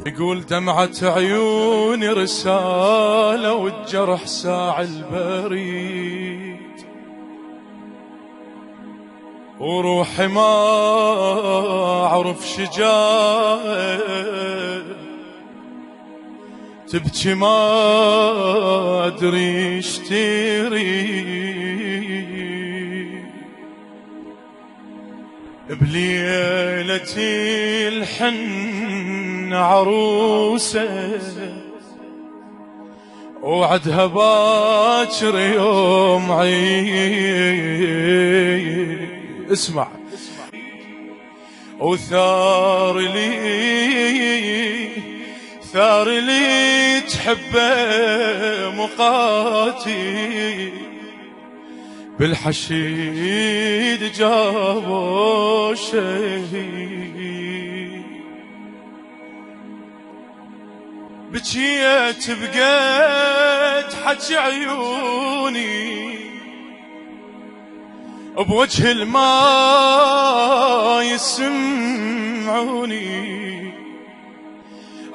يقول دمعة عيوني رسالة والجرح ساع البريد، وروحي ما أعرف شجاعة تبكي ما أدري اشتري. بليلتي الحن عروسة وعدها باكر يوم عيد. اسمع وثار لي تحبه مقاتي، بالحشيد جابوا شهيد. بجيت بقيت حج عيوني بوجه الماء يسمعوني،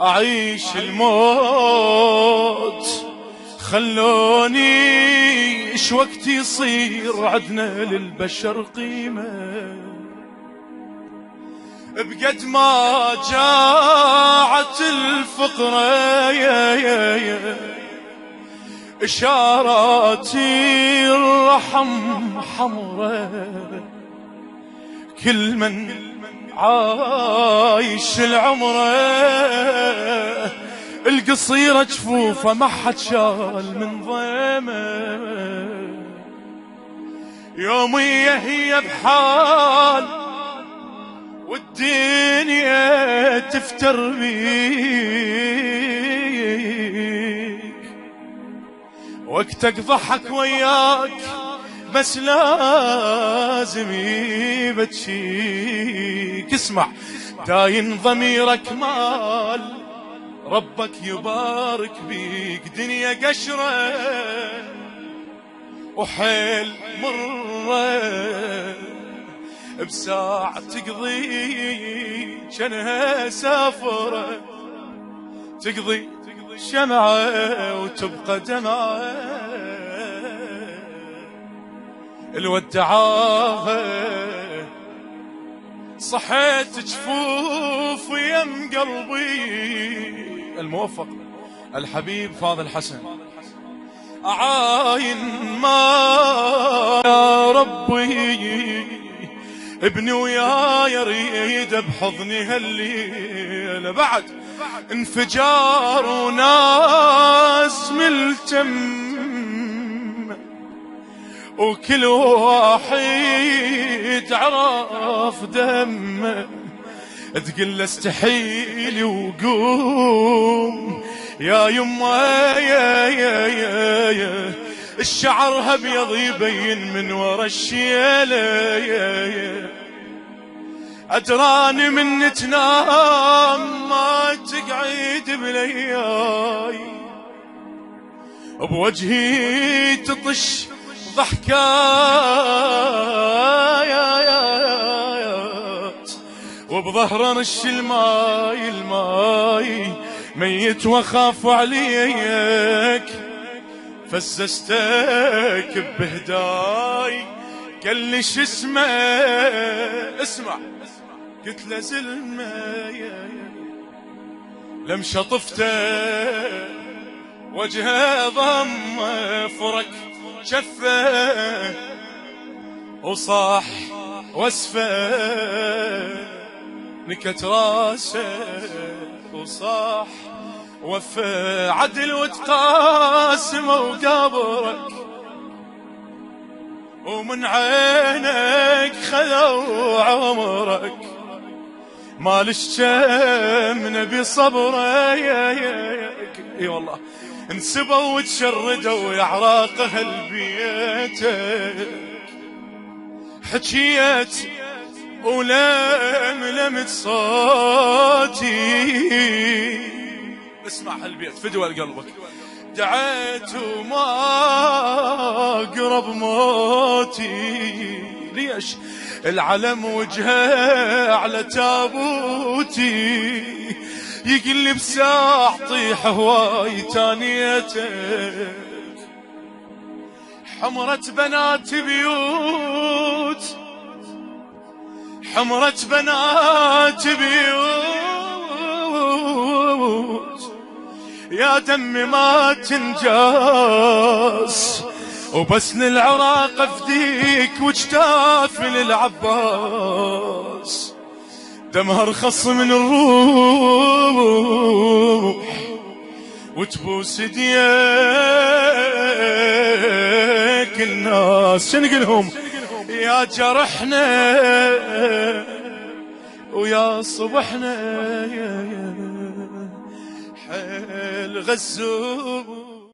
أعيش الموت خلوني إيش وقت يصير عدنا للبشر قيمة. بقد ما جاعت الفقرة إشاراتي الرحم حمرة، كل من عايش العمر القصيرة جفوفه ما حد شال من ضيمه. يومية هي بحال والدنيا تفتر بيك، وقتك ضحك وياك بس لازم يبتشيك. اسمع داين ضميرك مال ربك يبارك بيك، دنيا قشرة وحيل مرة بساعة تقضي شنها سافرة، تقضي شمعة وتبقى دمعة الودعاها. صحيت جفوف يم قلبي الموفق الحبيب فاضل حسن، أعاين ما يا ربي ابني ويا يريد بحضني هالليلة، بعد انفجار وناس ملتم وكل واحد عرف دمه، تقل استحيلي وقوم يا يما يا الشعر ابيض يبين من ورا الشيله. ادراني من تنام ما تقعد بلياي، بوجهي تطش ضحكايات وبظهر رش الماي ميت واخاف عليك، فززتك بهداي قال لي شو اسمه. اسمع قلت له زلمه لم شطفته وجهه ضم فرك شفه وصاح واسفه، نكت راسه وصاح وفى عدل وتقاسم وقابرك، ومن عينك خذوا عمرك مالش كم نبي صبره. اي والله انسبوا وتشردوا يا عراق اهل بيتك، حكيت ولملمت صوتي. اسمع هالبيت فدوى لقلبك، دعيت وما قرب موتي، ليش العلم وجهه على تابوتي، يقلب ساع طيح هواي تانيتك. حمرة بنات بيوت، حمرة بنات بيوت، يا دمي ما تنجاس، وبس للعراق افديك وجتاف للعباس. دمها رخص من الروح وتبوس ديك الناس. شنقلهم يا جرحنا ويا صبحنا حيل غزوك.